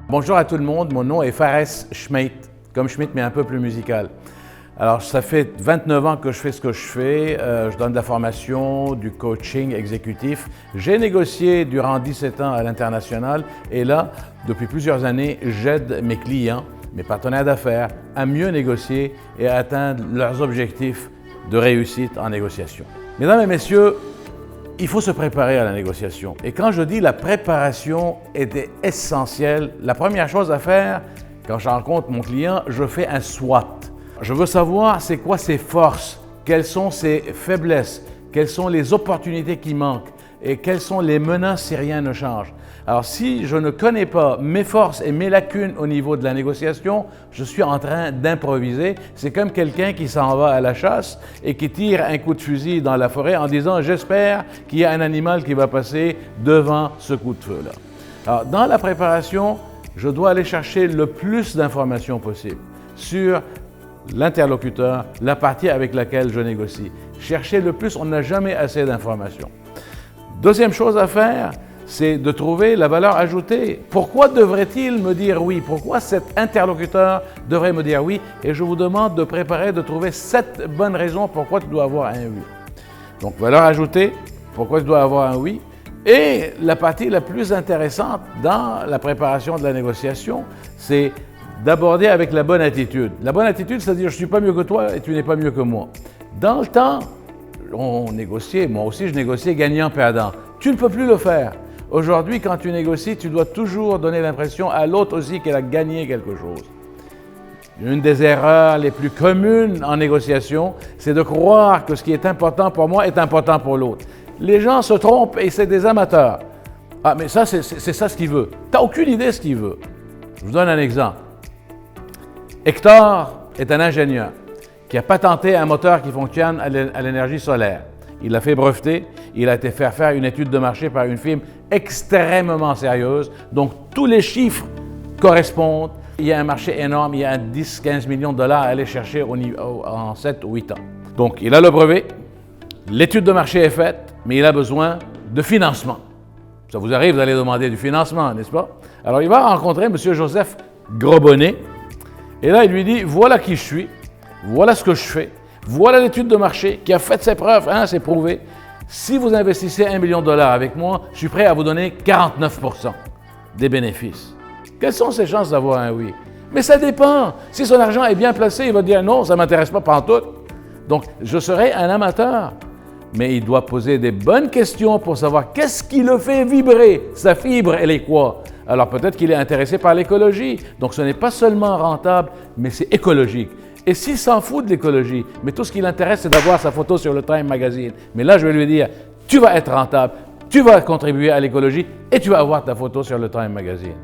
Bonjour à tout le monde, mon nom est Fares Schmidt, comme Schmidt mais un peu plus musical. Alors ça fait 29 ans que je fais ce que je fais, je donne de la formation, du coaching exécutif. J'ai négocié durant 17 ans à l'international et là, depuis plusieurs années, j'aide mes clients, mes partenaires d'affaires à mieux négocier et à atteindre leurs objectifs de réussite en négociation. Mesdames et messieurs, il faut se préparer à la négociation. Et quand je dis la préparation est essentielle, la première chose à faire, quand je rencontre mon client, je fais un SWOT. Je veux savoir c'est quoi ses forces, quelles sont ses faiblesses, quelles sont les opportunités qui manquent et quelles sont les menaces si rien ne change. Alors si je ne connais pas mes forces et mes lacunes au niveau de la négociation, je suis en train d'improviser. C'est comme quelqu'un qui s'en va à la chasse et qui tire un coup de fusil dans la forêt en disant « j'espère qu'il y a un animal qui va passer devant ce coup de feu-là ». Alors dans la préparation, je dois aller chercher le plus d'informations possible sur l'interlocuteur, la partie avec laquelle je négocie. Chercher le plus, on n'a jamais assez d'informations. Deuxième chose à faire, c'est de trouver la valeur ajoutée. Pourquoi devrait-il me dire oui? Pourquoi cet interlocuteur devrait me dire oui? Et je vous demande de préparer, de trouver 7 bonnes raisons pourquoi tu dois avoir un oui. Donc, valeur ajoutée, pourquoi tu dois avoir un oui? Et la partie la plus intéressante dans la préparation de la négociation, c'est d'aborder avec la bonne attitude. La bonne attitude, c'est-à-dire je ne suis pas mieux que toi et tu n'es pas mieux que moi. Dans le temps, on négociait, moi aussi je négociais gagnant-perdant. Tu ne peux plus le faire. Aujourd'hui, quand tu négocies, tu dois toujours donner l'impression à l'autre aussi qu'elle a gagné quelque chose. Une des erreurs les plus communes en négociation, c'est de croire que ce qui est important pour moi est important pour l'autre. Les gens se trompent et c'est des amateurs. Ah, mais ça, c'est ça ce qu'il veut. Tu n'as aucune idée de ce qu'il veut. Je vous donne un exemple. Hector est un ingénieur qui a patenté un moteur qui fonctionne à l'énergie solaire. Il l'a fait breveter, il a été faire une étude de marché par une firme extrêmement sérieuse. Donc, tous les chiffres correspondent. Il y a un marché énorme, il y a 10-15 millions de dollars à aller chercher en 7 ou 8 ans. Donc, il a le brevet, l'étude de marché est faite, mais il a besoin de financement. Ça vous arrive d'aller demander du financement, n'est-ce pas? Alors, il va rencontrer M. Joseph Grosbonnet, et là, il lui dit, voilà qui je suis, voilà ce que je fais, voilà l'étude de marché qui a fait ses preuves, hein, c'est prouvé. Si vous investissez 1 million de dollars avec moi, je suis prêt à vous donner 49% des bénéfices. Quelles sont ses chances d'avoir un oui? Mais ça dépend. Si son argent est bien placé, il va dire non, ça ne m'intéresse pas pantoute. Donc, je serai un amateur. Mais il doit poser des bonnes questions pour savoir qu'est-ce qui le fait vibrer. Sa fibre, elle est quoi? Alors peut-être qu'il est intéressé par l'écologie. Donc ce n'est pas seulement rentable, mais c'est écologique. Et s'il s'en fout de l'écologie, mais tout ce qui l'intéresse, c'est d'avoir sa photo sur le Time Magazine. Mais là, je vais lui dire, tu vas être rentable, tu vas contribuer à l'écologie et tu vas avoir ta photo sur le Time Magazine.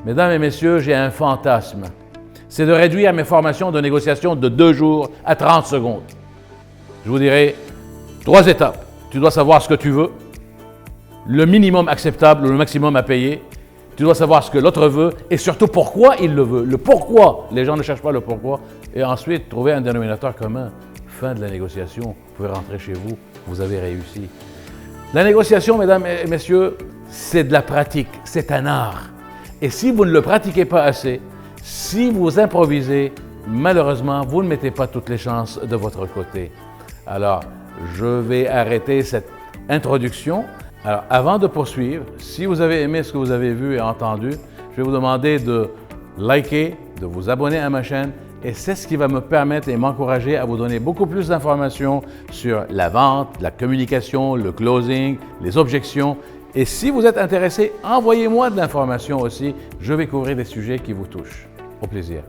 Mesdames et messieurs, j'ai un fantasme. C'est de réduire mes formations de négociation de 2 jours à 30 secondes. Je vous dirai 3 étapes. Tu dois savoir ce que tu veux, le minimum acceptable ou le maximum à payer. Tu dois savoir ce que l'autre veut et surtout pourquoi il le veut. Le pourquoi. Les gens ne cherchent pas le pourquoi. Et ensuite, trouver un dénominateur commun. Fin de la négociation. Vous pouvez rentrer chez vous. Vous avez réussi. La négociation, mesdames et messieurs, c'est de la pratique. C'est un art. Et si vous ne le pratiquez pas assez, si vous improvisez, malheureusement, vous ne mettez pas toutes les chances de votre côté. Alors, je vais arrêter cette introduction. Alors, avant de poursuivre, si vous avez aimé ce que vous avez vu et entendu, je vais vous demander de liker, de vous abonner à ma chaîne et c'est ce qui va me permettre et m'encourager à vous donner beaucoup plus d'informations sur la vente, la communication, le closing, les objections. Et si vous êtes intéressé, envoyez-moi de l'information aussi. Je vais couvrir des sujets qui vous touchent. Au plaisir.